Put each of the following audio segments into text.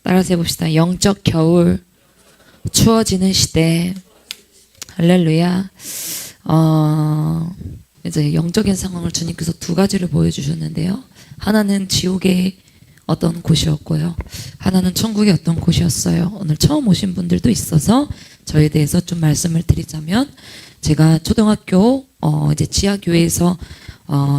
따라서 해봅시다. 영적 겨울, 추워지는 시대. 할렐루야. 이제 영적인 상황을 주님께서 두 가지를 보여주셨는데요. 하나는 지옥의 어떤 곳이었고요. 하나는 천국의 어떤 곳이었어요. 오늘 처음 오신 분들도 있어서 저에 대해서 좀 말씀을 드리자면, 제가 초등학교 이제 지하교회에서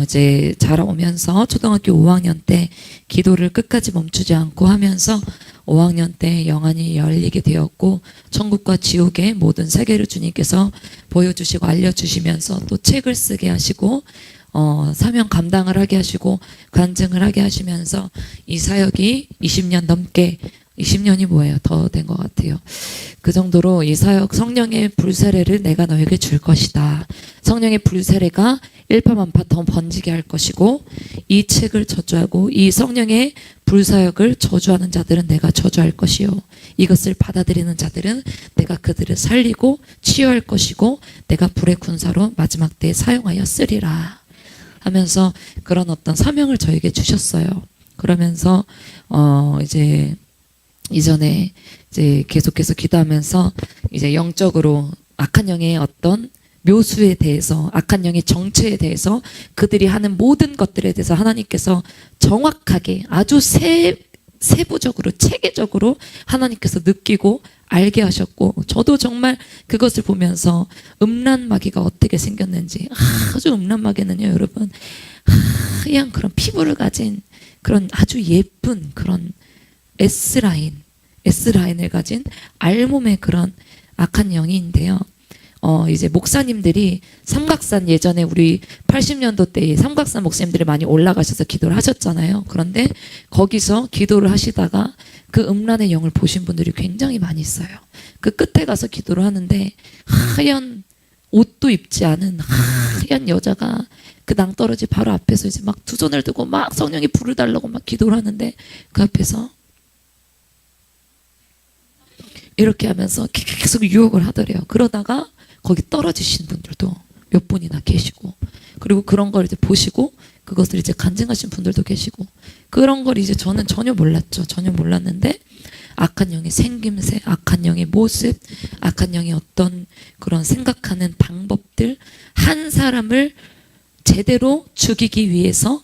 이제 자라오면서 초등학교 5학년 때 기도를 끝까지 멈추지 않고 하면서 5학년 때 영안이 열리게 되었고, 천국과 지옥의 모든 세계를 주님께서 보여주시고 알려주시면서 또 책을 쓰게 하시고 사명 감당을 하게 하시고 간증을 하게 하시면서 이 사역이 20년 넘게, 20년이 뭐예요? 더 된 것 같아요. 그 정도로 이 사역, 성령의 불세례를 내가 너에게 줄 것이다. 성령의 불세례가 일파만파 더 번지게 할 것이고, 이 책을 저주하고 이 성령의 불사역을 저주하는 자들은 내가 저주할 것이요, 이것을 받아들이는 자들은 내가 그들을 살리고 치유할 것이고, 내가 불의 군사로 마지막 때에 사용하여 쓰리라 하면서 그런 어떤 사명을 저에게 주셨어요. 그러면서 이제 이전에 이제 계속해서 기도하면서 이제 영적으로 악한 영의 어떤 묘수에 대해서, 악한 영의 정체에 대해서, 그들이 하는 모든 것들에 대해서 하나님께서 정확하게 아주 세부적으로 체계적으로 하나님께서 느끼고 알게 하셨고, 저도 정말 그것을 보면서 음란마귀가 어떻게 생겼는지, 아주 음란마귀는요 여러분, 하얀 그런 피부를 가진 그런 아주 예쁜 그런 S라인을 가진 알몸의 그런 악한 영이인데요. 이제 목사님들이 삼각산, 예전에 우리 80년도 때 삼각산 목사님들이 많이 올라가셔서 기도를 하셨잖아요. 그런데 거기서 기도를 하시다가 그 음란의 영을 보신 분들이 굉장히 많이 있어요. 그 끝에 가서 기도를 하는데 하얀 옷도 입지 않은 하얀 여자가 그 낭떠러지 바로 앞에서 이제 막 두 손을 들고 막 성령이 불을 달라고 막 기도를 하는데, 그 앞에서 이렇게 하면서 계속 유혹을 하더래요. 그러다가 거기 떨어지신 분들도 몇 분이나 계시고, 그리고 그런 걸 이제 보시고 그것을 이제 간증하신 분들도 계시고, 그런 걸 이제 저는 전혀 몰랐죠. 전혀 몰랐는데 악한 영의 생김새, 악한 영의 모습, 악한 영의 어떤 그런 생각하는 방법들, 한 사람을 제대로 죽이기 위해서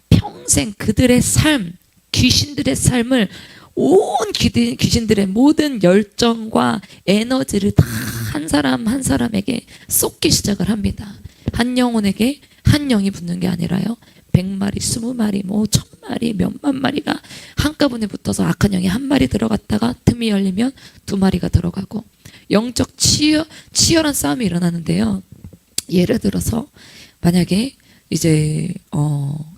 평생 그들의 삶, 귀신들의 삶을, 온 귀신들의 모든 열정과 에너지를 다 한 사람 한 사람에게 쏟기 시작을 합니다. 한 영혼에게 한 영이 붙는 게 아니라요, 100마리, 20마리, 뭐 1000마리, 몇만 마리가 한꺼번에 붙어서 악한 영이 한 마리 들어갔다가 틈이 열리면 2마리가 들어가고, 영적 치열한 싸움이 일어나는데요. 예를 들어서 만약에 이제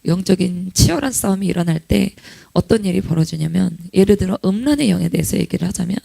영적인 치열한 싸움이 일어날 때 어떤 일이 벌어지냐면, 예를 들어 음란의 영에 대해서 얘기를 하자면,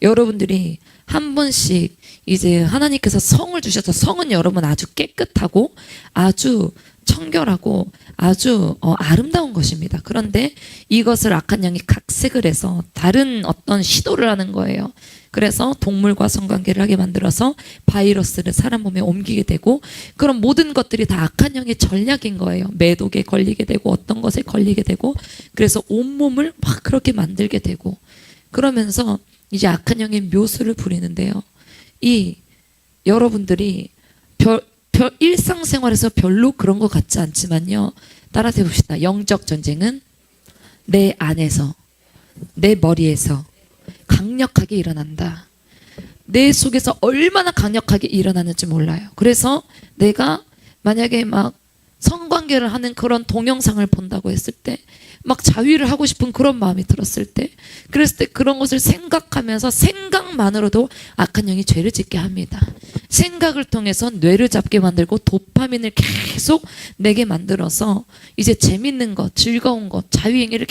여러분들이 한 번씩 이제 하나님께서 성을 주셔서, 성은 여러분 아주 깨끗하고 아주 청결하고 아주 아름다운 것입니다. 그런데 이것을 악한 영이 각색을 해서 다른 어떤 시도를 하는 거예요. 그래서 동물과 성관계를 하게 만들어서 바이러스를 사람 몸에 옮기게 되고, 그런 모든 것들이 다 악한 영의 전략인 거예요. 매독에 걸리게 되고 어떤 것에 걸리게 되고, 그래서 온몸을 막 그렇게 만들게 되고, 그러면서 이제 악한 영의 묘수를 부리는데요. 이 여러분들이 일상생활에서 별로 그런 것 같지 않지만요, 따라서 해봅시다. 영적 전쟁은 내 안에서, 내 머리에서 강력하게 일어난다. 내 속에서 얼마나 강력하게 일어나는지 몰라요. 그래서 내가 만약에 막 성관계를 하는 그런 동영상을 본다고 했을 때, 막 자위를 하고 싶은 그런 마음이 들었을 때, 그랬을 때 그런 것을 생각하면서 생각만으로도 악한 영이 죄를 짓게 합니다. 생각을 통해서 뇌를 잡게 만들고 도파민을 계속 내게 만들어서 이제 재밌는 것, 즐거운 것, 자위행위를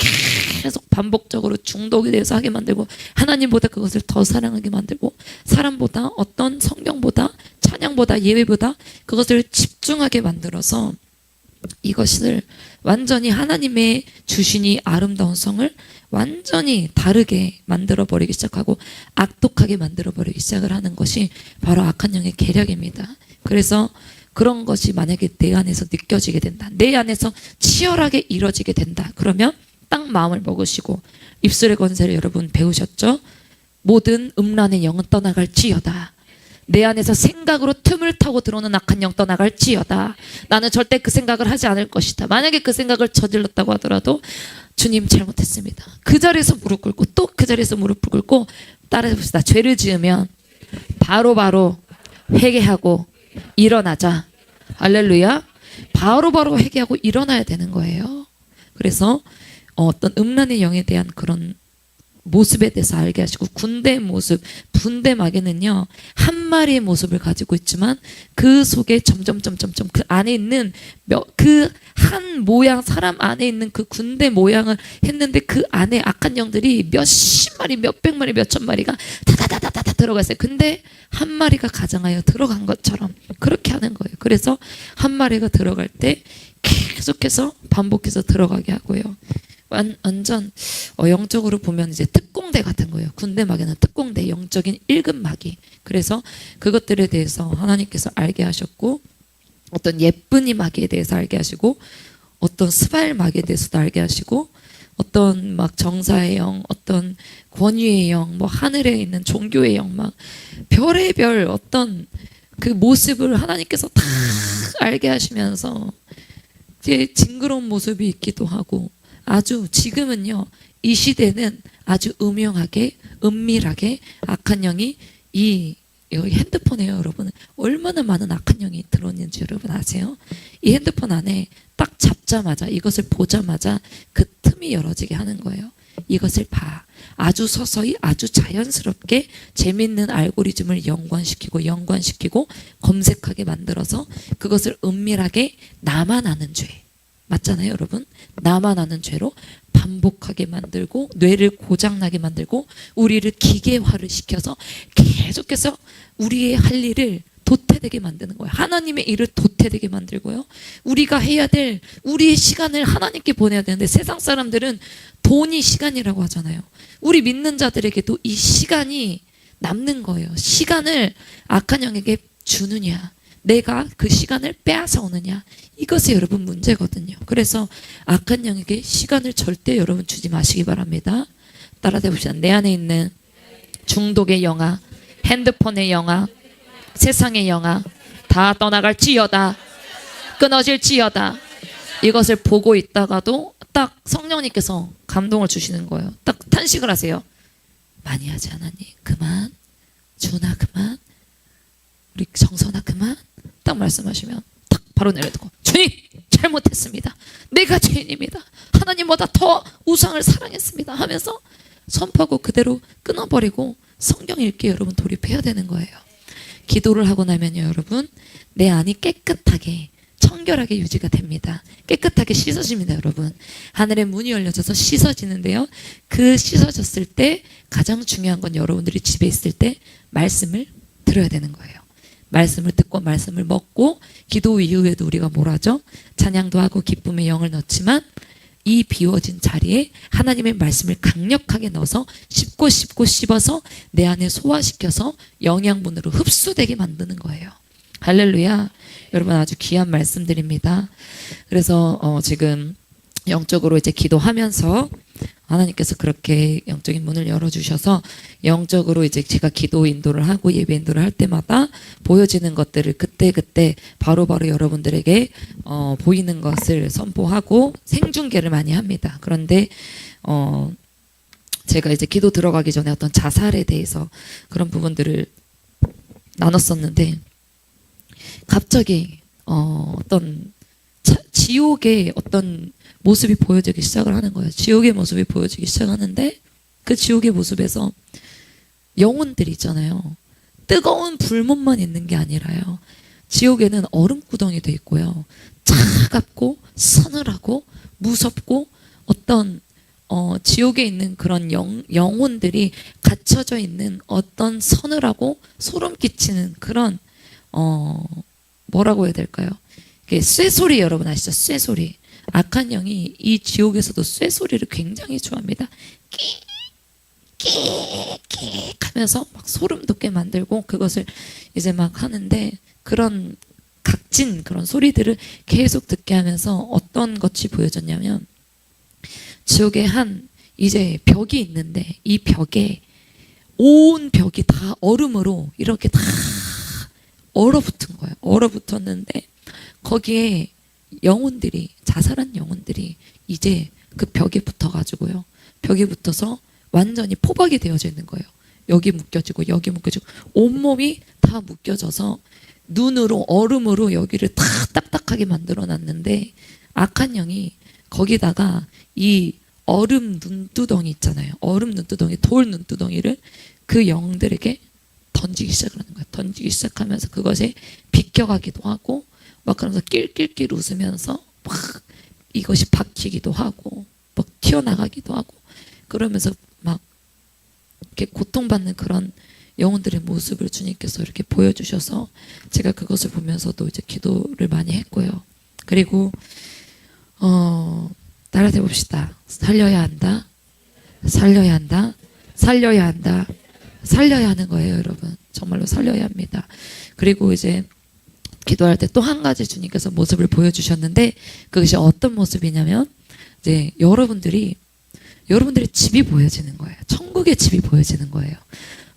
계속 반복적으로 중독이 돼서 하게 만들고, 하나님보다 그것을 더 사랑하게 만들고, 사람보다, 어떤 성경보다, 찬양보다, 예배보다 그것을 집중하게 만들어서 이것을 완전히 하나님의 주신 이 아름다운 성을 완전히 다르게 만들어버리기 시작하고 악독하게 만들어버리기 시작을 하는 것이 바로 악한 영의 계략입니다. 그래서 그런 것이 만약에 내 안에서 느껴지게 된다, 내 안에서 치열하게 이루어지게 된다, 그러면 딱 마음을 먹으시고 입술의 권세를 여러분 배우셨죠? 모든 음란의 영은 떠나갈지어다. 내 안에서 생각으로 틈을 타고 들어오는 악한 영 떠나갈지어다. 나는 절대 그 생각을 하지 않을 것이다. 만약에 그 생각을 저질렀다고 하더라도 주님 잘못했습니다. 그 자리에서 무릎 꿇고 또 그 자리에서 무릎을 꿇고 따라해봅시다. 죄를 지으면 바로바로 회개하고 일어나자. 할렐루야. 바로바로 회개하고 일어나야 되는 거예요. 그래서 어떤 음란의 영에 대한 그런 모습에 대해서 알게 하시고, 군대의 모습, 분대 마귀는요 한 마리의 모습을 가지고 있지만 그 속에 점점점점점 그 안에 있는 그 한 모양, 사람 안에 있는 그 군대 모양을 했는데 그 안에 악한 영들이 몇십 마리, 몇백 마리, 몇천 마리가 다다다다다 들어가 있어요. 근데 한 마리가 가장하여 들어간 것처럼 그렇게 하는 거예요. 그래서 한 마리가 들어갈 때 계속해서 반복해서 들어가게 하고요. 완전 영적으로 보면 이제 특공대 같은 거예요. 군대 마귀는 특공대, 영적인 1급 마귀. 그래서 그것들에 대해서 하나님께서 알게 하셨고, 어떤 예쁜이 마귀에 대해서 알게 하시고, 어떤 스바엘 마귀에 대해서도 알게 하시고, 어떤 막 정사의 영, 어떤 권위의 영, 뭐 하늘에 있는 종교의 영, 막 별의 별 어떤 그 모습을 하나님께서 다 알게 하시면서 이제 징그러운 모습이 있기도 하고, 아주 지금은요 이 시대는 아주 음흉하게 은밀하게 악한 영이 여기 핸드폰에요. 여러분 얼마나 많은 악한 영이 들어있는지 여러분 아세요? 이 핸드폰 안에 딱 잡자마자, 이것을 보자마자 그 틈이 열어지게 하는 거예요. 이것을 봐. 아주 서서히 아주 자연스럽게 재밌는 알고리즘을 연관시키고 검색하게 만들어서 그것을 은밀하게 나만 아는 죄, 맞잖아요 여러분? 나만 아는 죄로 반복하게 만들고, 뇌를 고장나게 만들고, 우리를 기계화를 시켜서 계속해서 우리의 할 일을 도태되게 만드는 거예요. 하나님의 일을 도태되게 만들고요, 우리가 해야 될 우리의 시간을 하나님께 보내야 되는데, 세상 사람들은 돈이 시간이라고 하잖아요. 우리 믿는 자들에게도 이 시간이 남는 거예요. 시간을 악한 영에게 주느냐, 내가 그 시간을 빼앗아 오느냐, 이것이 여러분 문제거든요. 그래서 악한 영에게 시간을 절대 여러분 주지 마시기 바랍니다. 따라해 봅시다. 내 안에 있는 중독의 영아, 핸드폰의 영아, 세상의 영아 다 떠나갈지어다. 끊어질지어다. 이것을 보고 있다가도 딱 성령님께서 감동을 주시는 거예요. 딱 탄식을 하세요. 많이 하지 않았니? 그만. 준아 그만. 우리 정선아 그만. 딱 말씀하시면 딱 바로 내려두고, 주님 잘못했습니다. 내가 죄인입니다. 하나님보다 더 우상을 사랑했습니다 하면서 선포하고 그대로 끊어버리고 성경 읽기에 여러분 돌입해야 되는 거예요. 기도를 하고 나면요 여러분 내 안이 깨끗하게 청결하게 유지가 됩니다. 깨끗하게 씻어집니다. 여러분 하늘의 문이 열려져서 씻어지는데요, 그 씻어졌을 때 가장 중요한 건 여러분들이 집에 있을 때 말씀을 들어야 되는 거예요. 말씀을 듣고 말씀을 먹고, 기도 이후에도 우리가 뭘 하죠? 찬양도 하고 기쁨의 영을 넣지만 이 비워진 자리에 하나님의 말씀을 강력하게 넣어서 씹고 씹어서 내 안에 소화시켜서 영양분으로 흡수되게 만드는 거예요. 할렐루야. 여러분 아주 귀한 말씀드립니다. 그래서 지금 영적으로 이제 기도하면서 하나님께서 그렇게 영적인 문을 열어주셔서 영적으로 이제 제가 기도 인도를 하고 예배 인도를 할 때마다 보여지는 것들을 그때 바로바로 여러분들에게 보이는 것을 선포하고 생중계를 많이 합니다. 그런데 제가 이제 기도 들어가기 전에 어떤 자살에 대해서 그런 부분들을 나눴었는데, 갑자기 어떤 지옥의 어떤 모습이 보여지기 시작을 하는 거예요. 지옥의 모습이 보여지기 시작하는데, 그 지옥의 모습에서 영혼들이 있잖아요. 뜨거운 불못만 있는 게 아니라요, 지옥에는 얼음구덩이도 있고요, 차갑고 서늘하고 무섭고 어떤 지옥에 있는 그런 영혼들이 갇혀져 있는 어떤 서늘하고 소름 끼치는 그런 뭐라고 해야 될까요? 쇠소리 여러분 아시죠? 쇠소리. 악한 영이 이 지옥에서도 쇠소리를 굉장히 좋아합니다. 끼익 하면서 막 소름 돋게 만들고, 그것을 이제 막 하는데, 그런 각진 그런 소리들을 계속 듣게 하면서 어떤 것이 보여졌냐면, 지옥에 한 이제 벽이 있는데 이 벽에 온 벽이 다 얼음으로 이렇게 다 얼어붙은 거예요. 얼어붙었는데 거기에 영혼들이, 자살한 영혼들이 이제 그 벽에 붙어가지고요. 벽에 붙어서 완전히 포박이 되어져 있는 거예요. 여기 묶여지고 여기 묶여지고 온몸이 다 묶여져서 눈으로 얼음으로 여기를 다 딱딱하게 만들어 놨는데 악한 영이 거기다가 이 얼음 눈두덩이 있잖아요. 얼음 눈두덩이, 돌 눈두덩이를 그 영들에게 던지기 시작을 하는 거예요. 던지기 시작하면서 그것에 비껴가기도 하고 막 그러면서 낄낄낄 웃으면서 막 이것이 박히기도 하고 막 튀어나가기도 하고 그러면서 막 이렇게 고통받는 그런 영혼들의 모습을 주님께서 이렇게 보여주셔서 제가 그것을 보면서도 이제 기도를 많이 했고요. 그리고 따라해 봅시다. 살려야 한다. 살려야 한다. 살려야 한다. 살려야 하는 거예요, 여러분. 정말로 살려야 합니다. 그리고 이제 기도할 때 또 한 가지 주님께서 모습을 보여주셨는데 그것이 어떤 모습이냐면 이제 여러분들의 집이 보여지는 거예요. 천국의 집이 보여지는 거예요.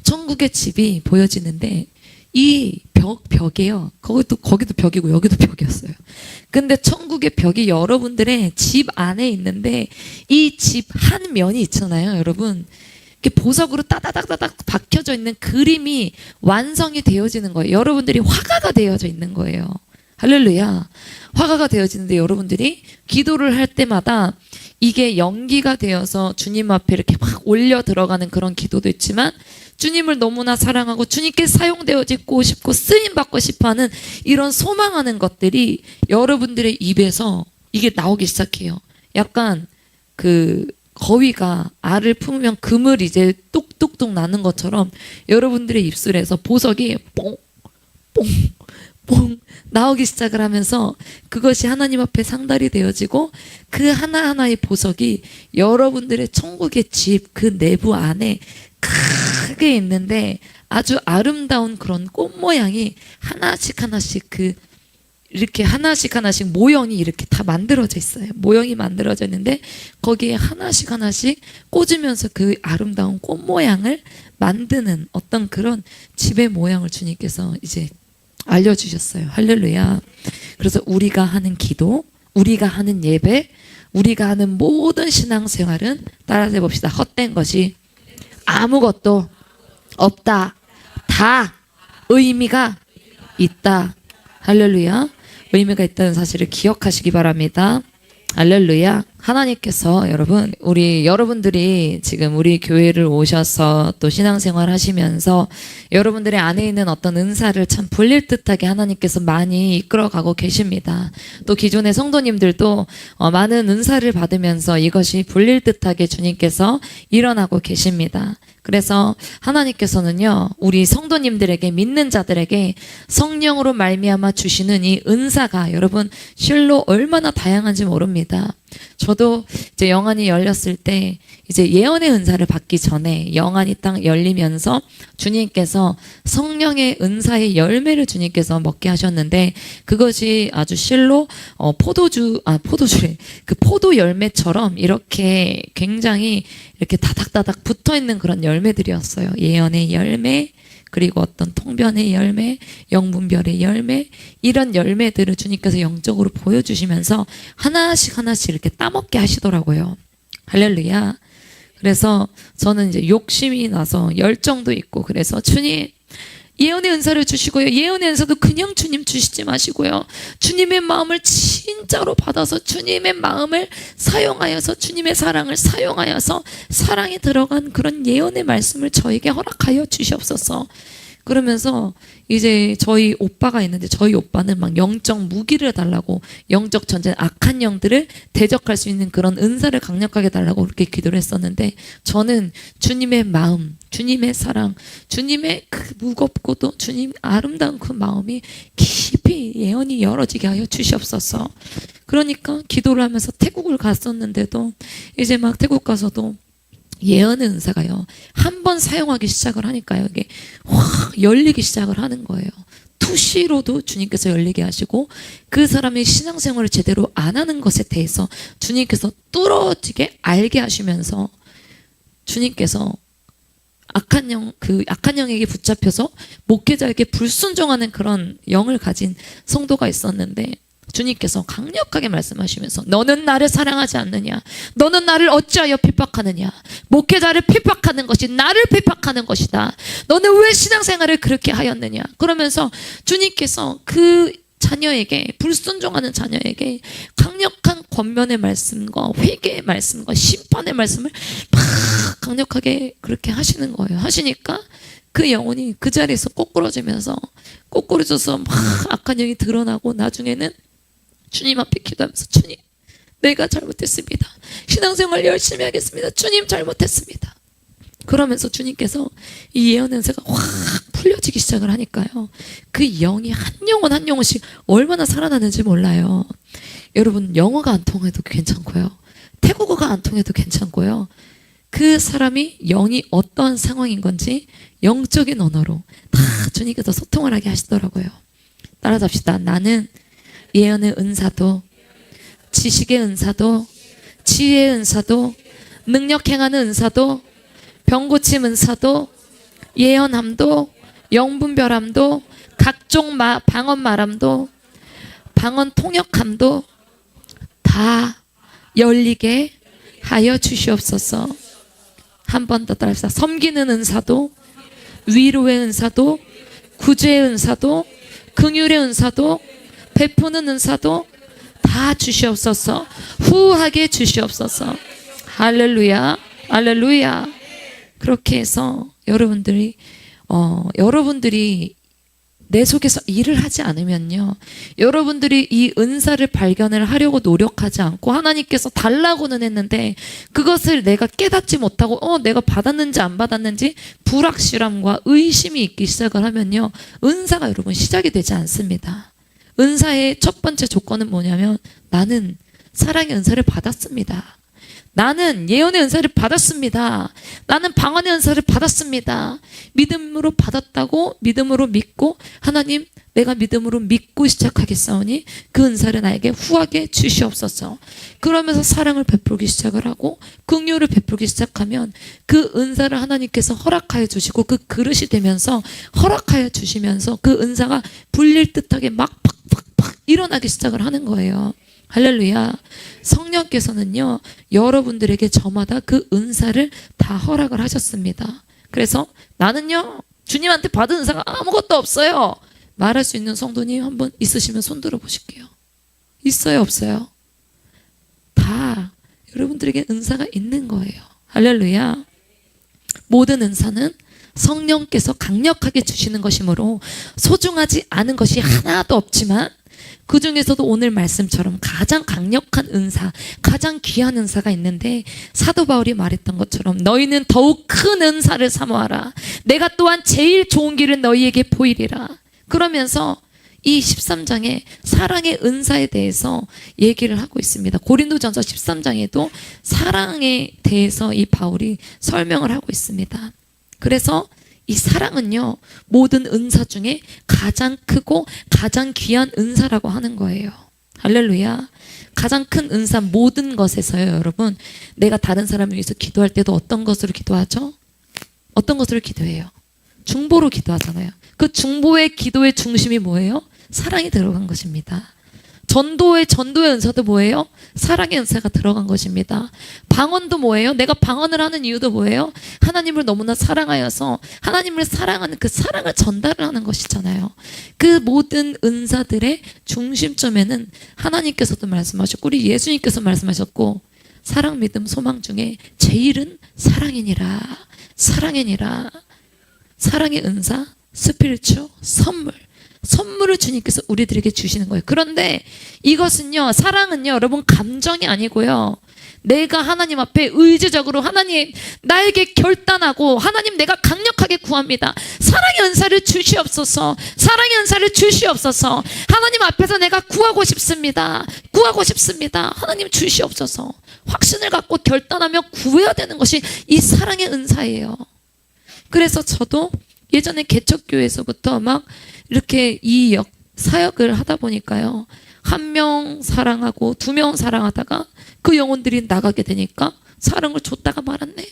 천국의 집이 보여지는데 이 벽이에요. 거기도 벽이고 여기도 벽이었어요. 근데 천국의 벽이 여러분들의 집 안에 있는데 이 집 한 면이 있잖아요, 여러분. 이렇게 보석으로 따다닥따닥 박혀져 있는 그림이 완성이 되어지는 거예요. 여러분들이 화가가 되어져 있는 거예요. 할렐루야. 화가가 되어지는데 여러분들이 기도를 할 때마다 이게 연기가 되어서 주님 앞에 이렇게 막 올려 들어가는 그런 기도도 있지만 주님을 너무나 사랑하고 주님께 사용되어지고 싶고 쓰임받고 싶어하는 이런 소망하는 것들이 여러분들의 입에서 이게 나오기 시작해요. 약간 그 거위가 알을 품으면 금을 이제 뚝뚝뚝 나는 것처럼 여러분들의 입술에서 보석이 뽕뽕뽕 나오기 시작을 하면서 그것이 하나님 앞에 상달이 되어지고 그 하나하나의 보석이 여러분들의 천국의 집 그 내부 안에 크게 있는데 아주 아름다운 그런 꽃 모양이 하나씩 하나씩 이렇게 하나씩 모형이 이렇게 다 만들어져 있어요. 모형이 만들어져 있는데 거기에 하나씩 꽂으면서 그 아름다운 꽃 모양을 만드는 어떤 그런 집의 모양을 주님께서 이제 알려주셨어요. 할렐루야. 그래서 우리가 하는 기도, 우리가 하는 예배, 우리가 하는 모든 신앙생활은 따라해 봅시다. 헛된 것이 아무것도 없다. 다 의미가 있다. 할렐루야. 의미가 있다는 사실을 기억하시기 바랍니다. 할렐루야. 하나님께서 여러분들이 지금 우리 교회를 오셔서 또 신앙생활 하시면서 여러분들의 안에 있는 어떤 은사를 참 불릴 듯하게 하나님께서 많이 이끌어가고 계십니다. 또 기존의 성도님들도 많은 은사를 받으면서 이것이 불릴 듯하게 주님께서 일어나고 계십니다. 그래서 하나님께서는요, 우리 성도님들에게, 믿는 자들에게 성령으로 말미암아 주시는 이 은사가 여러분 실로 얼마나 다양한지 모릅니다. 저도 이제 영안이 열렸을 때 이제 예언의 은사를 받기 전에 영안이 딱 열리면서 주님께서 성령의 은사의 열매를 주님께서 먹게 하셨는데 그것이 아주 실로 포도주래. 그 포도 열매처럼 이렇게 굉장히 이렇게 다닥다닥 붙어 있는 그런 열매들이었어요. 예언의 열매, 그리고 어떤 통변의 열매, 영분별의 열매, 이런 열매들을 주님께서 영적으로 보여주시면서 하나씩 이렇게 따먹게 하시더라고요. 할렐루야. 그래서 저는 이제 욕심이 나서 열정도 있고 그래서 주님 예언의 은사를 주시고요. 예언의 은사도 그냥 주님 주시지 마시고요. 주님의 마음을 진짜로 받아서 주님의 마음을 사용하여서 주님의 사랑을 사용하여서 사랑에 들어간 그런 예언의 말씀을 저에게 허락하여 주시옵소서. 그러면서 이제 저희 오빠가 있는데 저희 오빠는 막 영적 무기를 달라고 영적 전쟁 악한 영들을 대적할 수 있는 그런 은사를 강력하게 달라고 그렇게 기도를 했었는데 저는 주님의 마음, 주님의 사랑, 주님의 그 무겁고도 주님 아름다운 그 마음이 깊이 예언이 열어지게 하여 주시옵소서. 그러니까 기도를 하면서 태국을 갔었는데도 이제 막 태국 가서도 예언의 은사가요 한 번 사용하기 시작을 하니까요 이게 확 열리기 시작을 하는 거예요. 투시로도 주님께서 열리게 하시고 그 사람이 신앙생활을 제대로 안 하는 것에 대해서 주님께서 뚫어지게 알게 하시면서 주님께서 악한 영에게 붙잡혀서 목회자에게 불순종하는 그런 영을 가진 성도가 있었는데 주님께서 강력하게 말씀하시면서 너는 나를 사랑하지 않느냐? 너는 나를 어찌하여 핍박하느냐? 목회자를 핍박하는 것이 나를 핍박하는 것이다. 너는 왜 신앙생활을 그렇게 하였느냐? 그러면서 주님께서 그 자녀에게, 불순종하는 자녀에게 강력한 권면의 말씀과 회개의 말씀과 심판의 말씀을 막 강력하게 그렇게 하시는 거예요. 하시니까 그 영혼이 그 자리에서 꼬꾸러져서 막 악한 영이 드러나고 나중에는 주님 앞에 기도하면서 주님, 내가 잘못했습니다. 신앙생활 열심히 하겠습니다. 주님, 잘못했습니다. 그러면서 주님께서 이 예언 연세가 확 풀려지기 시작을 하니까요, 그 영이 한 영혼 한 영혼씩 얼마나 살아나는지 몰라요. 여러분, 영어가 안 통해도 괜찮고요, 태국어가 안 통해도 괜찮고요, 그 사람이 영이 어떠한 상황인 건지 영적인 언어로 다 주님께서 소통을 하게 하시더라고요. 따라잡시다. 나는 예언의 은사도, 지식의 은사도, 지혜의 은사도, 능력 행하는 은사도, 병고침 은사도, 예언함도, 영분별함도, 각종 방언 말함도, 방언 통역함도 다 열리게 하여 주시옵소서. 한 번 더 따라합시다. 섬기는 은사도, 위로의 은사도, 구제의 은사도, 긍휼의 은사도, 베푸는 은사도 다 주시옵소서. 후하게 주시옵소서. 할렐루야, 할렐루야. 그렇게 해서 여러분들이 내 속에서 일을 하지 않으면요, 여러분들이 이 은사를 발견을 하려고 노력하지 않고 하나님께서 달라고는 했는데 그것을 내가 깨닫지 못하고 내가 받았는지 안 받았는지 불확실함과 의심이 있기 시작을 하면요, 은사가 여러분 시작이 되지 않습니다. 은사의 첫 번째 조건은 뭐냐면 나는 사랑의 은사를 받았습니다. 나는 예언의 은사를 받았습니다. 나는 방언의 은사를 받았습니다. 믿음으로 받았다고 믿음으로 믿고 하나님, 내가 믿음으로 믿고 시작하겠사오니 그 은사를 나에게 후하게 주시옵소서. 그러면서 사랑을 베풀기 시작을 하고 긍휼을 베풀기 시작하면 그 은사를 하나님께서 허락하여 주시고 그 그릇이 되면서 허락하여 주시면서 그 은사가 불릴 듯하게 막 팍팍팍 일어나기 시작을 하는 거예요. 할렐루야. 성령께서는요, 여러분들에게 저마다 그 은사를 다 허락을 하셨습니다. 그래서 나는요, 주님한테 받은 은사가 아무것도 없어요 말할 수 있는 성도님 한번 있으시면 손 들어 보실게요. 있어요, 없어요? 다 여러분들에게 은사가 있는 거예요. 할렐루야. 모든 은사는 성령께서 강력하게 주시는 것이므로 소중하지 않은 것이 하나도 없지만 그 중에서도 오늘 말씀처럼 가장 강력한 은사, 가장 귀한 은사가 있는데 사도 바울이 말했던 것처럼 너희는 더욱 큰 은사를 사모하라. 내가 또한 제일 좋은 길을 너희에게 보이리라. 그러면서 이 13장에 사랑의 은사에 대해서 얘기를 하고 있습니다. 고린도전서 13장에도 사랑에 대해서 이 바울이 설명을 하고 있습니다. 그래서 이 사랑은요, 모든 은사 중에 가장 크고 가장 귀한 은사라고 하는 거예요. 할렐루야. 가장 큰 은사, 모든 것에서요, 여러분, 내가 다른 사람을 위해서 기도할 때도 어떤 것으로 기도하죠? 어떤 것으로 기도해요? 중보로 기도하잖아요. 그 중보의 기도의 중심이 뭐예요? 사랑이 들어간 것입니다. 전도의 은사도 뭐예요? 사랑의 은사가 들어간 것입니다. 방언도 뭐예요? 내가 방언을 하는 이유도 뭐예요? 하나님을 너무나 사랑하여서 하나님을 사랑하는 그 사랑을 전달을 하는 것이잖아요. 그 모든 은사들의 중심점에는 하나님께서도 말씀하셨고 우리 예수님께서 말씀하셨고 사랑, 믿음, 소망 중에 제일은 사랑이니라. 사랑이니라. 사랑의 은사, 스피리추, 선물을 주님께서 우리들에게 주시는 거예요. 그런데 이것은요, 사랑은요, 여러분 감정이 아니고요, 내가 하나님 앞에 의지적으로 하나님 나에게 결단하고 하나님 내가 강력하게 구합니다. 사랑의 은사를 주시옵소서. 사랑의 은사를 주시옵소서. 하나님 앞에서 내가 구하고 싶습니다. 구하고 싶습니다. 하나님 주시옵소서. 확신을 갖고 결단하며 구해야 되는 것이 이 사랑의 은사예요. 그래서 저도 예전에 개척교회에서부터 막 이렇게 사역을 하다 보니까요. 한 명 사랑하고 2명 사랑하다가 그 영혼들이 나가게 되니까 사랑을 줬다가 말았네.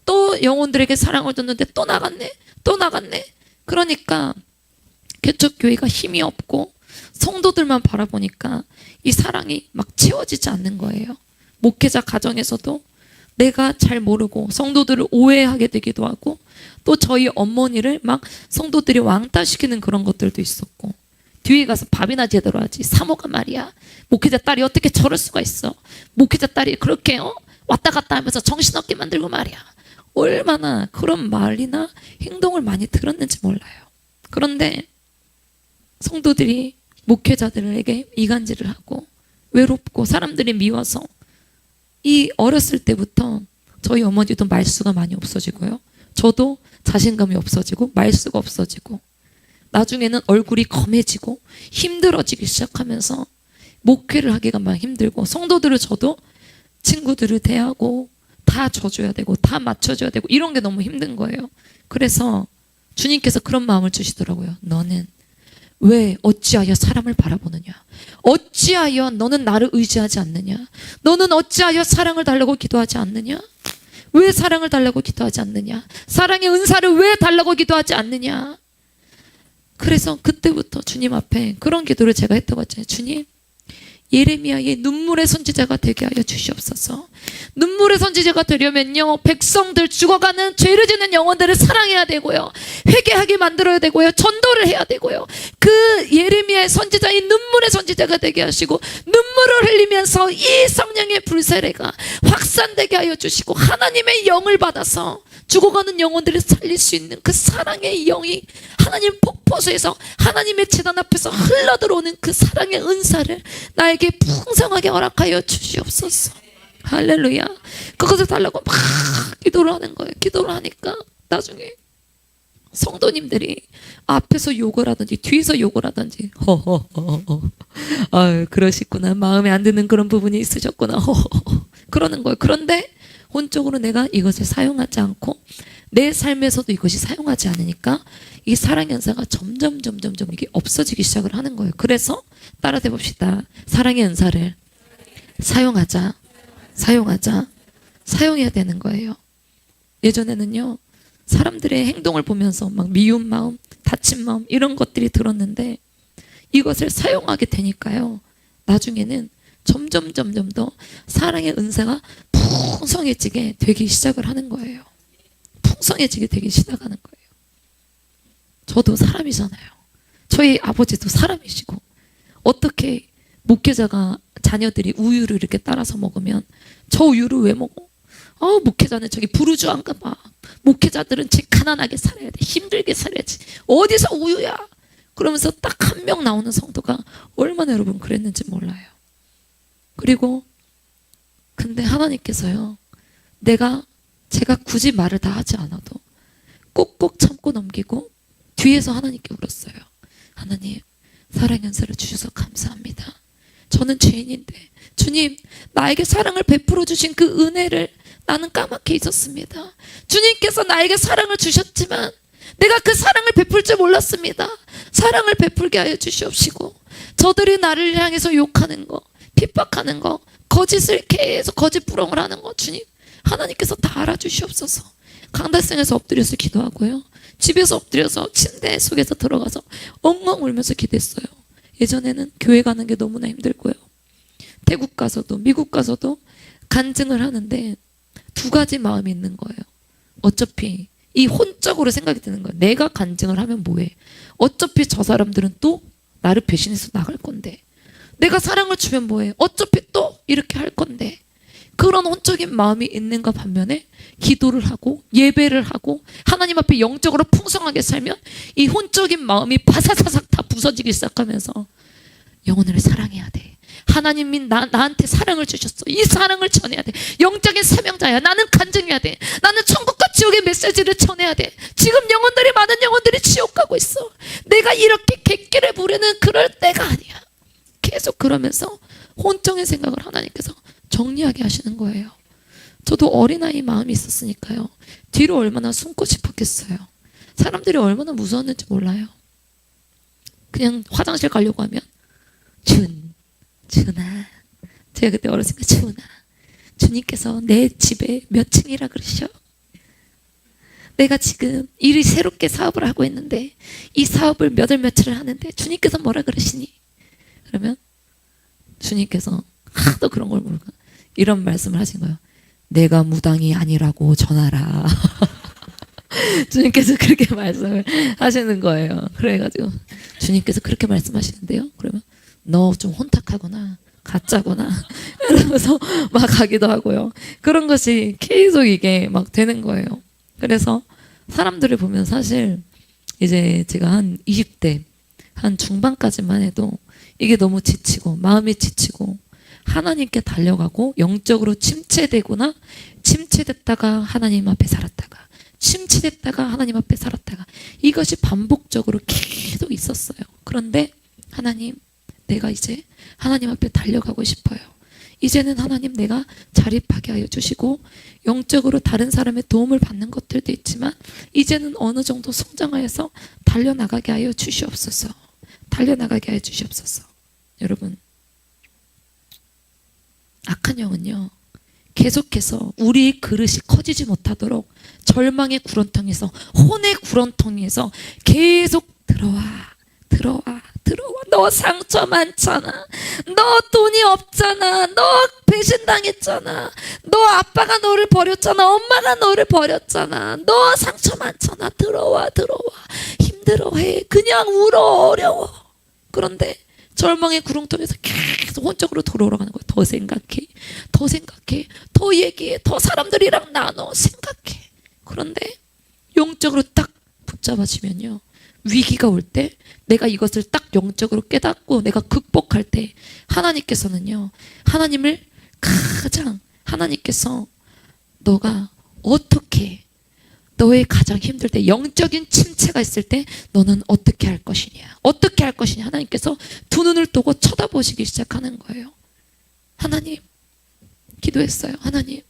또 영혼들에게 사랑을 줬는데 또 나갔네. 또 나갔네. 그러니까 개척교회가 힘이 없고 성도들만 바라보니까 이 사랑이 막 채워지지 않는 거예요. 목회자 가정에서도 내가 잘 모르고 성도들을 오해하게 되기도 하고 또 저희 어머니를 막 성도들이 왕따시키는 그런 것들도 있었고 뒤에 가서 밥이나 제대로 하지 사모가 말이야 목회자 딸이 어떻게 저럴 수가 있어 목회자 딸이 그렇게 왔다 갔다 하면서 정신없게 만들고 말이야 얼마나 그런 말이나 행동을 많이 들었는지 몰라요. 그런데 성도들이 목회자들에게 이간질을 하고 외롭고 사람들이 미워서 이 어렸을 때부터 저희 어머니도 말수가 많이 없어지고요. 저도 자신감이 없어지고 말수가 없어지고 나중에는 얼굴이 검해지고 힘들어지기 시작하면서 목회를 하기가 막 힘들고 성도들을 저도 친구들을 대하고 다 져줘야 되고 다 맞춰줘야 되고 이런 게 너무 힘든 거예요. 그래서 주님께서 그런 마음을 주시더라고요. 너는 왜 어찌하여 사람을 바라보느냐? 어찌하여 너는 나를 의지하지 않느냐? 너는 어찌하여 사랑을 달라고 기도하지 않느냐? 왜 사랑을 달라고 기도하지 않느냐? 사랑의 은사를 왜 달라고 기도하지 않느냐? 그래서 그때부터 주님 앞에 그런 기도를 제가 했다고 했잖아요. 주님, 예레미야의 눈물의 선지자가 되게 하여 주시옵소서. 눈물의 선지자가 되려면요, 백성들 죽어가는 죄를 짓는 영혼들을 사랑해야 되고요, 회개하게 만들어야 되고요, 전도를 해야 되고요. 그 예레미야의 선지자인 눈물의 선지자가 되게 하시고 눈물을 흘리면서 이 성령의 불세례가 확산되게 하여 주시고 하나님의 영을 받아서 죽어가는 영혼들을 살릴 수 있는 그 사랑의 영이 하나님 폭포수에서 하나님의 제단 앞에서 흘러들어오는 그 사랑의 은사를 나에게 풍성하게 허락하여 주시옵소서. 할렐루야. 그것을 달라고 막 기도를 하는 거예요. 기도를 하니까 나중에 성도님들이 앞에서 욕을 하든지 뒤에서 욕을 하든지 허허허허 아유 그러시구나, 마음에 안 드는 그런 부분이 있으셨구나 허허허 그러는 거예요. 그런데 혼적으로 내가 이것을 사용하지 않고 내 삶에서도 이것이 사용하지 않으니까 이 사랑의 은사가 점점 이게 없어지기 시작을 하는 거예요. 그래서 따라해 봅시다. 사랑의 은사를 사용하자. 사용해야 되는 거예요. 예전에는요, 사람들의 행동을 보면서 막 미운 마음, 다친 마음 이런 것들이 들었는데 이것을 사용하게 되니까요, 나중에는 점점 더 사랑의 은사가 풍성해지게 되기 시작을 하는 거예요. 풍성해지게 되기 시작하는 거예요. 저도 사람이잖아요. 저희 아버지도 사람이시고 어떻게 목회자가 자녀들이 우유를 이렇게 따라서 먹으면 저 우유를 왜 먹어? 목회자는 저기 부르주아인가 봐. 목회자들은 제 가난하게 살아야 돼. 힘들게 살아야지. 어디서 우유야? 그러면서 딱 한 명 나오는 성도가 얼마나 여러분 그랬는지 몰라요. 그리고 근데 하나님께서요, 제가 굳이 말을 다 하지 않아도 꼭꼭 참고 넘기고 뒤에서 하나님께 울었어요. 하나님, 사랑의 은사를 주셔서 감사합니다. 저는 죄인인데 주님, 나에게 사랑을 베풀어 주신 그 은혜를 나는 까맣게 잊었습니다. 주님께서 나에게 사랑을 주셨지만 내가 그 사랑을 베풀 줄 몰랐습니다. 사랑을 베풀게 하여 주시옵시고 저들이 나를 향해서 욕하는 거, 핍박하는 거, 거짓을 계속 거짓 부렁을 하는 거, 주님 하나님께서 다 알아주시옵소서. 강달성에서 엎드려서 기도하고요, 집에서 엎드려서 침대 속에서 들어가서 엉엉 울면서 기도했어요. 예전에는 교회 가는 게 너무나 힘들고요, 태국 가서도 미국 가서도 간증을 하는데 두 가지 마음이 있는 거예요. 어차피 이 혼적으로 생각이 드는 거예요. 내가 간증을 하면 뭐해? 어차피 저 사람들은 또 나를 배신해서 나갈 건데, 내가 사랑을 주면 뭐해? 어차피 또 이렇게 할 건데. 그런 혼적인 마음이 있는가 반면에 기도를 하고 예배를 하고 하나님 앞에 영적으로 풍성하게 살면 이 혼적인 마음이 바사사삭 다 부서지기 시작하면서 영혼을 사랑해야 돼. 하나님이 나한테 사랑을 주셨어. 이 사랑을 전해야 돼. 영적인 사명자야. 나는 간증해야 돼. 나는 천국과 지옥의 메시지를 전해야 돼. 지금 많은 영혼들이 지옥 가고 있어. 내가 이렇게 객기를 부르는 그럴 때가 아니야. 계속 그러면서 혼적인 생각을 하나님께서 정리하게 하시는 거예요. 저도 어린아이 마음이 있었으니까요, 뒤로 얼마나 숨고 싶었겠어요. 사람들이 얼마나 무서웠는지 몰라요. 그냥 화장실 가려고 하면 준아, 제가 그때 어렸을 때 준아, 주님께서 내 집에 몇 층이라 그러셔? 내가 지금 일이 새롭게 사업을 하고 있는데 이 사업을 몇 월 며칠을 하는데 주님께서 뭐라 그러시니? 그러면 주님께서 하도 그런 걸 모르고 이런 말씀을 하신 거예요. 내가 무당이 아니라고 전하라. 주님께서 그렇게 말씀을 하시는 거예요. 그래가지고 주님께서 그렇게 말씀하시는데요. 그러면 너 좀 혼탁하구나, 가짜구나 이러면서 막 가기도 하고요. 그런 것이 계속 이게 막 되는 거예요. 그래서 사람들을 보면 사실 이제 제가 한 20대 한 중반까지만 해도 이게 너무 지치고 마음이 지치고 하나님께 달려가고 영적으로 침체되거나 침체됐다가 하나님 앞에 살았다가 침체됐다가 하나님 앞에 살았다가 이것이 반복적으로 계속 있었어요. 그런데 하나님, 내가 이제 하나님 앞에 달려가고 싶어요. 이제는 하나님 내가 자립하게 하여 주시고 영적으로 다른 사람의 도움을 받는 것들도 있지만 이제는 어느 정도 성장하여서 달려나가게 하여 주시옵소서. 달려나가게 하여 주시옵소서. 여러분, 악한 영은요 계속해서 우리 그릇이 커지지 못하도록 절망의 구렁텅이에서 혼의 구렁텅이에서 계속 들어와. 너 상처 많잖아. 너 돈이 없잖아. 너 배신당했잖아. 너 아빠가 너를 버렸잖아. 엄마가 너를 버렸잖아. 너 상처 많잖아. 들어와. 힘들어해. 그냥 울어. 어려워. 그런데 절망의 구렁텅이에서 계속 혼적으로 돌아오라는 거야. 더 생각해. 더 얘기해. 더 사람들이랑 나눠. 생각해. 그런데 영적으로 딱 붙잡아지면요. 위기가 올 때 내가 이것을 딱 영적으로 깨닫고 내가 극복할 때 하나님께서는요. 하나님께서 너가 어떻게 너의 가장 힘들 때 영적인 침체가 있을 때 너는 어떻게 할 것이냐. 하나님께서 두 눈을 뜨고 쳐다보시기 시작하는 거예요. 하나님, 기도했어요. 하나님,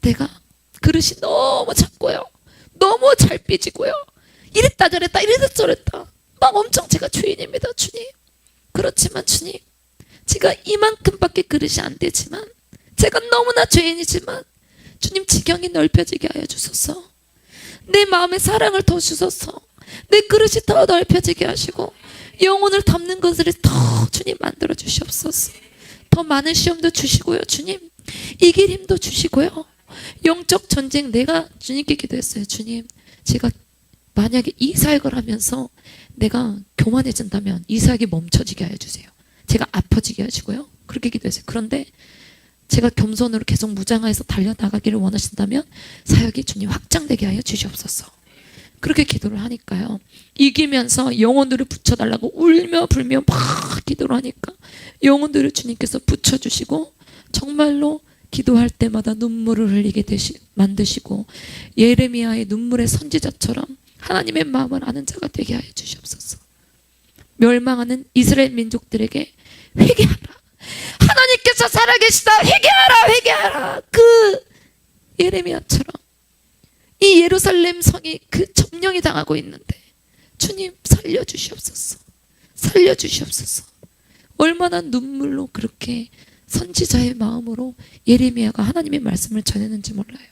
내가 그릇이 너무 작고요. 너무 잘 삐지고요. 이랬다 저랬다 막 엄청 제가 죄인입니다. 주님. 그렇지만 주님, 제가 이만큼밖에 그릇이 안 되지만 제가 너무나 죄인이지만 주님 지경이 넓혀지게 하여 주소서. 내 마음에 사랑을 더 주소서. 내 그릇이 더 넓혀지게 하시고 영혼을 담는 것을 더 주님 만들어 주시옵소서. 더 많은 시험도 주시고요. 주님, 이길 힘도 주시고요. 영적 전쟁 내가 주님께 기도했어요. 주님, 제가 만약에 이 사역을 하면서 내가 교만해진다면 이 사역이 멈춰지게 하여 주세요. 제가 아파지게 하시고요. 그렇게 기도했어요. 그런데 제가 겸손으로 계속 무장하여서 달려나가기를 원하신다면 사역이 주님 확장되게 하여 주시옵소서. 그렇게 기도를 하니까요. 이기면서 영혼들을 붙여달라고 울며 불며 막 기도를 하니까 영혼들을 주님께서 붙여주시고 정말로 기도할 때마다 눈물을 흘리게 만드시고 예레미야의 눈물의 선지자처럼 하나님의 마음을 아는 자가 되게 하여 주시옵소서. 멸망하는 이스라엘 민족들에게 회개하라. 하나님께서 살아계시다. 회개하라. 그 예레미야처럼 이 예루살렘 성이 그 점령이 당하고 있는데 주님 살려주시옵소서. 얼마나 눈물로 그렇게 선지자의 마음으로 예레미야가 하나님의 말씀을 전했는지 몰라요.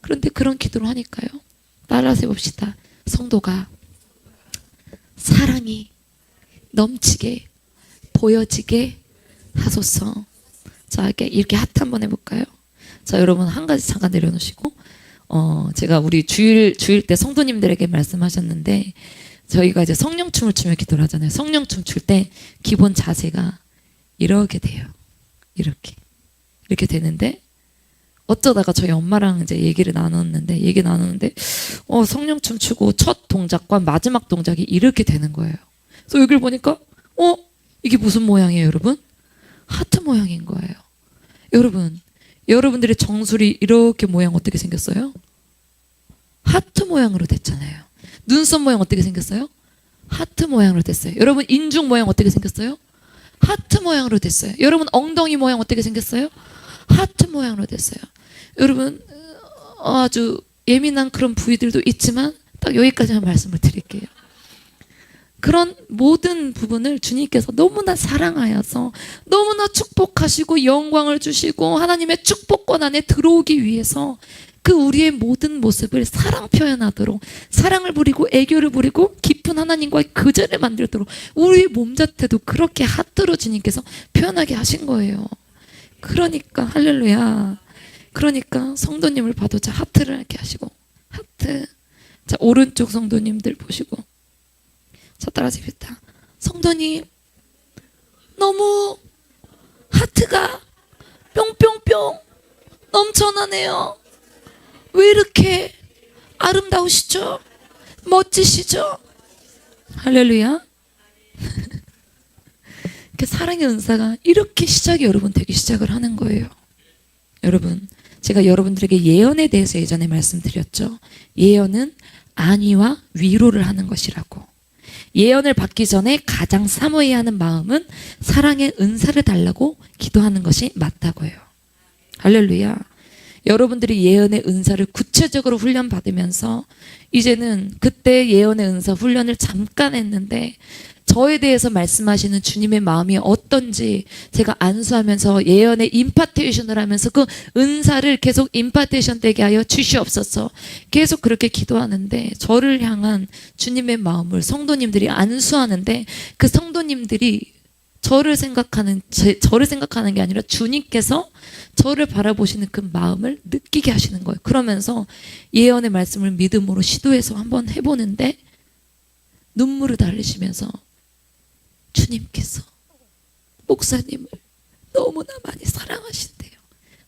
그런데 그런 기도를 하니까요. 따라서 해봅시다. 성도가 사랑이 넘치게 보여지게 하소서. 자, 이렇게 하트 한번 해볼까요? 자, 여러분 한 가지 잠깐 내려놓으시고 제가 우리 주일 때 성도님들에게 말씀하셨는데 저희가 이제 성령춤을 추며 기도를 하잖아요. 성령춤 출 때 기본 자세가 이렇게 돼요. 이렇게 되는데 어쩌다가 저희 엄마랑 이제 얘기 나누는데 성령춤 추고 첫 동작과 마지막 동작이 이렇게 되는 거예요. 그래서 여기를 보니까 이게 무슨 모양이에요, 여러분? 하트 모양인 거예요. 여러분들의 정수리 이렇게 모양 어떻게 생겼어요? 하트 모양으로 됐잖아요. 눈썹 모양 어떻게 생겼어요? 하트 모양으로 됐어요. 여러분 인중 모양 어떻게 생겼어요? 하트 모양으로 됐어요. 여러분 엉덩이 모양 어떻게 생겼어요? 하트 모양으로 됐어요. 여러분 아주 예민한 그런 부위들도 있지만 딱 여기까지만 말씀을 드릴게요. 그런 모든 부분을 주님께서 너무나 사랑하여서 너무나 축복하시고 영광을 주시고 하나님의 축복권 안에 들어오기 위해서 그 우리의 모든 모습을 사랑 표현하도록, 사랑을 부리고 애교를 부리고 깊은 하나님과의 그제를 만들도록 우리의 몸 자체도 그렇게 하트로 주님께서 표현하게 하신 거예요. 그러니까 할렐루야. 그러니까 성도님을 봐도 자, 하트를 이렇게 하시고, 하트. 자, 오른쪽 성도님들 보시고, 자, 따라하십시다. 성도님, 너무 하트가 뿅뿅뿅 넘쳐나네요. 왜 이렇게 아름다우시죠? 멋지시죠? 할렐루야. 사랑의 은사가 이렇게 시작이 여러분 되기 시작을 하는 거예요. 여러분, 제가 여러분들에게 예언에 대해서 예전에 말씀드렸죠. 예언은 안위와 위로를 하는 것이라고. 예언을 받기 전에 가장 사모해야 하는 마음은 사랑의 은사를 달라고 기도하는 것이 맞다고 해요. 할렐루야. 여러분들이 예언의 은사를 구체적으로 훈련받으면서 이제는 그때 예언의 은사 훈련을 잠깐 했는데 저에 대해서 말씀하시는 주님의 마음이 어떤지 제가 안수하면서 예언의 임파테이션을 하면서 그 은사를 계속 임파테이션 되게 하여 주시옵소서. 계속 그렇게 기도하는데 저를 향한 주님의 마음을 성도님들이 안수하는데 그 성도님들이 저를 생각하는 게 아니라 주님께서 저를 바라보시는 그 마음을 느끼게 하시는 거예요. 그러면서 예언의 말씀을 믿음으로 시도해서 한번 해보는데 눈물을 달리시면서 주님께서 목사님을 너무나 많이 사랑하신대요.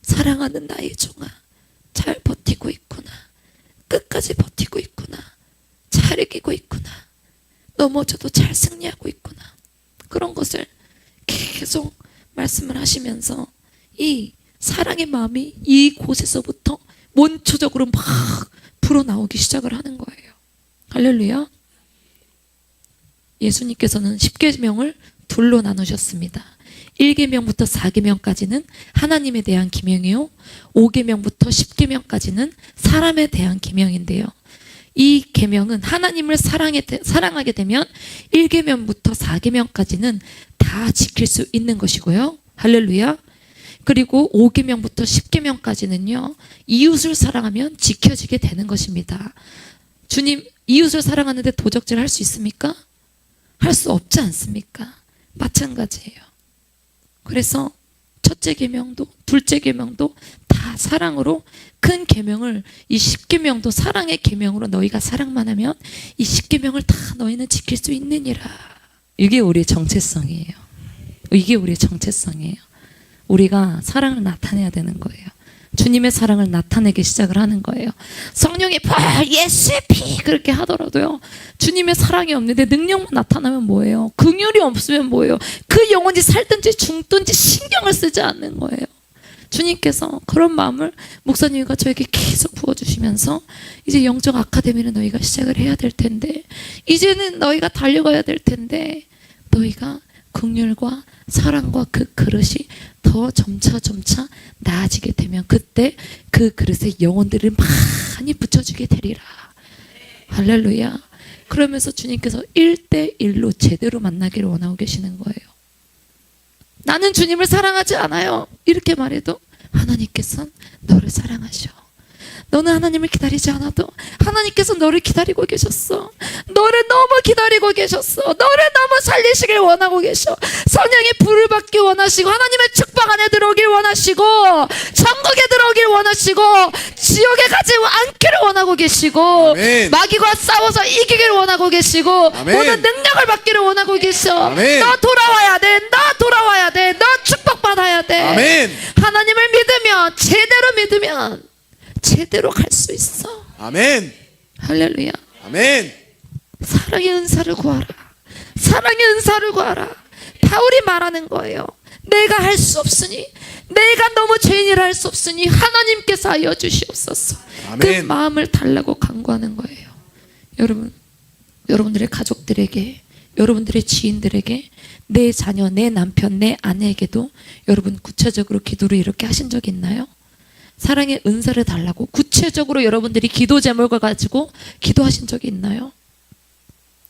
사랑하는 나의 종아, 잘 버티고 있구나. 끝까지 버티고 있구나. 잘 이기고 있구나. 넘어져도 잘 승리하고 있구나. 그런 것을 계속 말씀을 하시면서 이 사랑의 마음이 이곳에서부터 원초적으로 막 불어나오기 시작을 하는 거예요. 할렐루야. 예수님께서는 10계명을 둘로 나누셨습니다. 1계명부터 4계명까지는 하나님에 대한 계명이요, 5계명부터 10계명까지는 사람에 대한 계명인데요. 이 계명은 하나님을 사랑하게 되면 1계명부터 4계명까지는 다 지킬 수 있는 것이고요. 할렐루야. 그리고 5계명부터 10계명까지는요, 이웃을 사랑하면 지켜지게 되는 것입니다. 주님, 이웃을 사랑하는데 도적질 할 수 있습니까? 할 수 없지 않습니까? 마찬가지예요. 그래서 첫째 계명도 둘째 계명도 다 사랑으로, 큰 계명을 이 10계명도 사랑의 계명으로 너희가 사랑만 하면 이 10계명을 다 너희는 지킬 수 있느니라. 이게 우리의 정체성이에요. 이게 우리의 정체성이에요. 우리가 사랑을 나타내야 되는 거예요. 주님의 사랑을 나타내기 시작을 하는 거예요. 성령의 불, 예수의 피 그렇게 하더라도요, 주님의 사랑이 없는데 능력만 나타나면 뭐예요? 긍휼이 없으면 뭐예요? 그 영혼이 살든지 죽든지 신경을 쓰지 않는 거예요. 주님께서 그런 마음을 목사님과 저에게 계속 부어주시면서 이제 영적 아카데미를 너희가 시작을 해야 될 텐데, 이제는 너희가 달려가야 될 텐데, 너희가 긍휼과 사랑과 그 그릇이 더 점차 나아지게 되면 그때 그 그릇에 영혼들을 많이 붙여주게 되리라. 할렐루야. 그러면서 주님께서 1대1로 제대로 만나기를 원하고 계시는 거예요. 나는 주님을 사랑하지 않아요, 이렇게 말해도 하나님께서는 너를 사랑하셔. 너는 하나님을 기다리지 않아도 하나님께서 너를 기다리고 계셨어. 너를 너무 기다리고 계셨어. 너를 너무 살리시길 원하고 계셔. 성령의 불을 받기 원하시고, 하나님의 축복 안에 들어오길 원하시고, 천국에 들어오길 원하시고, 지옥에 가지 않기를 원하고 계시고, 아멘. 마귀와 싸워서 이기길 원하고 계시고, 아멘. 모든 능력을 받기를 원하고 계셔. 아멘. 너 돌아와야 돼. 너 돌아와야 돼. 너 축복받아야 돼. 아멘. 하나님을 믿으면, 제대로 믿으면 제대로 갈 수 있어. 아멘. 할렐루야. 아멘. 사랑의 은사를 구하라. 사랑의 은사를 구하라. 바울이 말하는 거예요. 내가 할 수 없으니, 내가 너무 죄인이라 할 수 없으니 하나님께서 하여 주시옵소서. 아멘. 그 마음을 달라고 간구하는 거예요. 여러분, 여러분들의 가족들에게, 여러분들의 지인들에게, 내 자녀, 내 남편, 내 아내에게도 여러분 구체적으로 기도를 이렇게 하신 적 있나요? 사랑의 은사를 달라고 구체적으로 여러분들이 기도 제목을 가지고 기도하신 적이 있나요?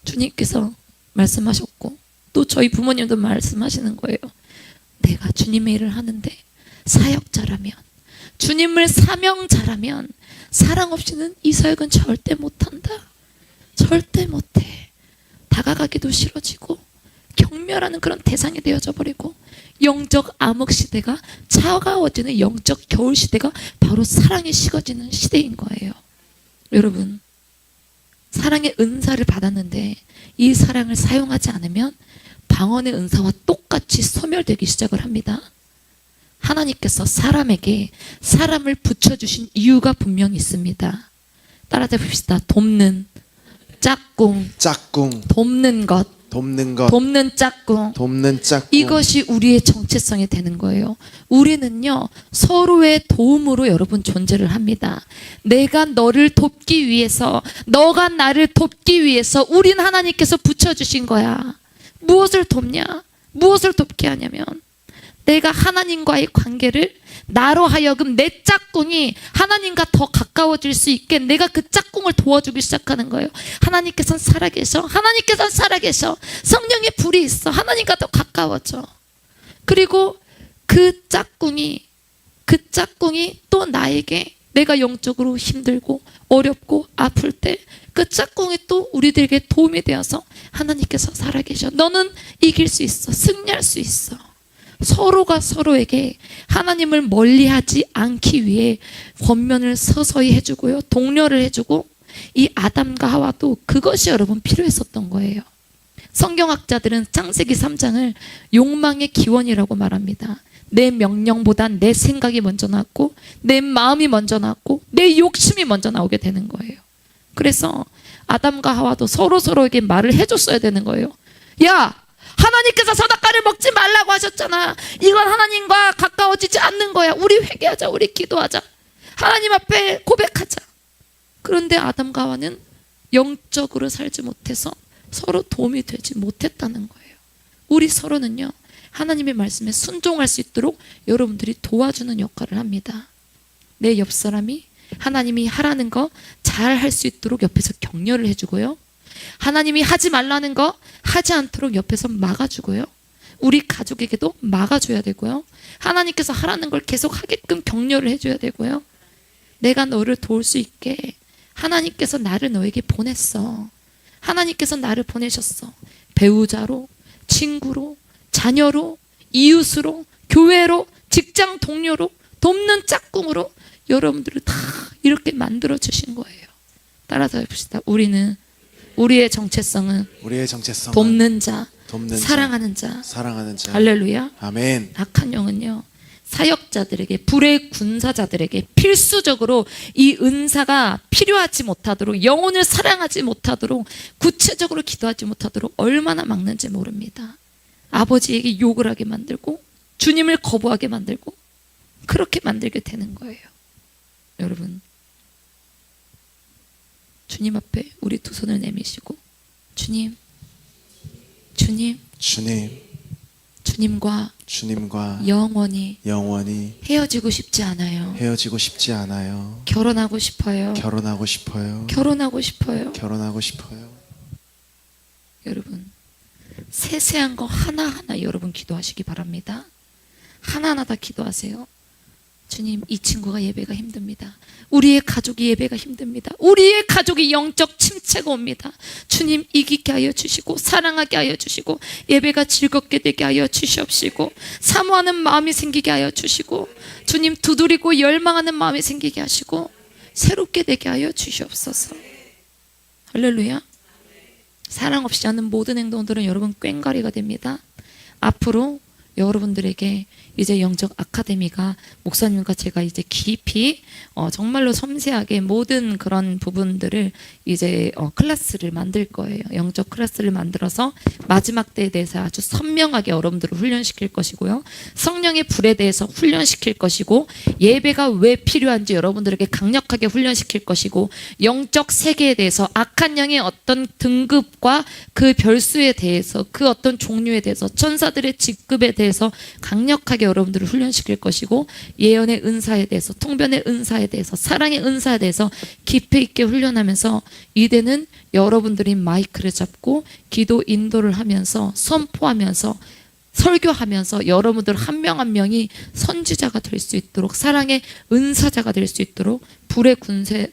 주님께서 말씀하셨고 또 저희 부모님도 말씀하시는 거예요. 내가 주님의 일을 하는데 사역자라면, 주님을 사명자라면 사랑 없이는 이 사역은 절대 못한다. 절대 못해. 다가가기도 싫어지고 경멸하는 그런 대상이 되어져 버리고 영적 암흑 시대가 차가워지는 영적 겨울 시대가 바로 사랑이 식어지는 시대인 거예요. 여러분, 사랑의 은사를 받았는데 이 사랑을 사용하지 않으면 방언의 은사와 똑같이 소멸되기 시작을 합니다. 하나님께서 사람에게 사람을 붙여주신 이유가 분명히 있습니다. 따라서 봅시다. 돕는, 짝꿍, 돕는 것, 돕는 짝꿍. 이것이 우리의 정체성이 되는 거예요. 우리는요, 서로의 도움으로 여러분 존재를 합니다. 내가 너를 돕기 위해서, 너가 나를 돕기 위해서 우린 하나님께서 붙여주신 거야. 무엇을 돕냐? 무엇을 돕게 하냐면 내가 하나님과의 관계를 나로 하여금 내 짝꿍이 하나님과 더 가까워질 수 있게 내가 그 짝꿍을 도와주기 시작하는 거예요. 하나님께서는 살아계셔. 하나님께서는 살아계셔. 성령의 불이 있어. 하나님과 더 가까워져. 그리고 그 짝꿍이 또 나에게 내가 영적으로 힘들고 어렵고 아플 때 그 짝꿍이 또 우리들에게 도움이 되어서 하나님께서 살아계셔. 너는 이길 수 있어. 승리할 수 있어. 서로가 서로에게 하나님을 멀리하지 않기 위해 권면을 서서히 해주고요, 독려를 해주고, 이 아담과 하와도 그것이 여러분 필요했었던 거예요. 성경학자들은 창세기 3장을 욕망의 기원이라고 말합니다. 내 명령보단 내 생각이 먼저 나왔고 내 마음이 먼저 나왔고 내 욕심이 먼저 나오게 되는 거예요. 그래서 아담과 하와도 서로에게 말을 해줬어야 되는 거예요. 야, 하나님께서 선악과를 먹지 말라고 하셨잖아. 이건 하나님과 가까워지지 않는 거야. 우리 회개하자. 우리 기도하자. 하나님 앞에 고백하자. 그런데 아담과 하와는 영적으로 살지 못해서 서로 도움이 되지 못했다는 거예요. 우리 서로는요, 하나님의 말씀에 순종할 수 있도록 여러분들이 도와주는 역할을 합니다. 내 옆 사람이 하나님이 하라는 거 잘 할 수 있도록 옆에서 격려를 해주고요, 하나님이 하지 말라는 거 하지 않도록 옆에서 막아주고요, 우리 가족에게도 막아줘야 되고요, 하나님께서 하라는 걸 계속 하게끔 격려를 해줘야 되고요, 내가 너를 도울 수 있게 하나님께서 나를 너에게 보냈어. 하나님께서 나를 보내셨어. 배우자로, 친구로, 자녀로, 이웃으로, 교회로, 직장 동료로, 돕는 짝꿍으로 여러분들을 다 이렇게 만들어 주신 거예요. 따라서 해봅시다. 우리의 정체성은 돕는 자, 사랑하는 자. 할렐루야. 아멘. 악한 영은요, 사역자들에게, 불의 군사자들에게 필수적으로 이 은사가 필요하지 못하도록, 영혼을 사랑하지 못하도록, 구체적으로 기도하지 못하도록 얼마나 막는지 모릅니다. 아버지에게 욕을 하게 만들고 주님을 거부하게 만들고 그렇게 만들게 되는 거예요. 여러분, 주님 앞에 우리 두 손을 내미시고, 주님과 영원히 헤어지고 싶지 않아요. 결혼하고 싶어요. 여러분, 세세한 거 하나하나 여러분 기도하시기 바랍니다. 하나하나 다 기도하세요. 주님, 이 친구가 예배가 힘듭니다. 우리의 가족이 예배가 힘듭니다. 우리의 가족이 영적 침체가 옵니다. 주님, 이기게 하여 주시고 사랑하게 하여 주시고 예배가 즐겁게 되게 하여 주시옵시고 사모하는 마음이 생기게 하여 주시고 주님, 두드리고 열망하는 마음이 생기게 하시고 새롭게 되게 하여 주시옵소서. 할렐루야. 사랑 없이 하는 모든 행동들은 여러분 꽹과리가 됩니다. 앞으로 여러분들에게 이제 영적 아카데미가 목사님과 제가 이제 깊이 정말로 섬세하게 모든 그런 부분들을 이제 클래스를 만들 거예요. 영적 클래스를 만들어서 마지막 때에 대해서 아주 선명하게 여러분들을 훈련시킬 것이고요, 성령의 불에 대해서 훈련시킬 것이고, 예배가 왜 필요한지 여러분들에게 강력하게 훈련시킬 것이고, 영적 세계에 대해서 악한 영의 어떤 등급과 그 별수에 대해서, 그 어떤 종류에 대해서, 천사들의 직급에 대해서 강력하게 여러분들을 훈련시킬 것이고, 예언의 은사에 대해서, 통변의 은사에 대해서, 사랑의 은사에 대해서 깊이 있게 훈련하면서, 이제는 여러분들이 마이크를 잡고 기도 인도를 하면서, 선포하면서, 설교하면서 여러분들 한 명 한 명이 선지자가 될 수 있도록, 사랑의 은사자가 될 수 있도록 불의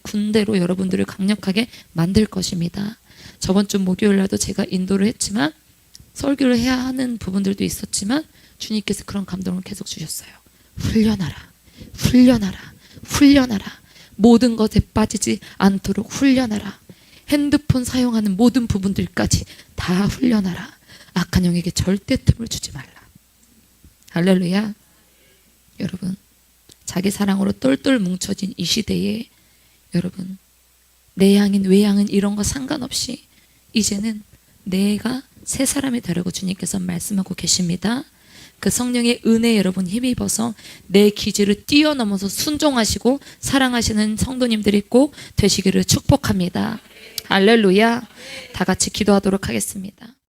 군대로 여러분들을 강력하게 만들 것입니다. 저번 주 목요일 날도 제가 인도를 했지만, 설교를 해야 하는 부분들도 있었지만 주님께서 그런 감동을 계속 주셨어요. 훈련하라, 훈련하라, 훈련하라. 모든 것에 빠지지 않도록 훈련하라. 핸드폰 사용하는 모든 부분들까지 다 훈련하라. 악한 영에게 절대 틈을 주지 말라. 할렐루야. 여러분, 자기 사랑으로 똘똘 뭉쳐진 이 시대에 여러분, 내향인 외향인 이런 거 상관없이 이제는 내가 새 사람이 되라고 주님께서 말씀하고 계십니다. 그 성령의 은혜에 여러분 힘입어서 내 기질을 뛰어넘어서 순종하시고 사랑하시는 성도님들이 꼭 되시기를 축복합니다. 할렐루야. 다 같이 기도하도록 하겠습니다.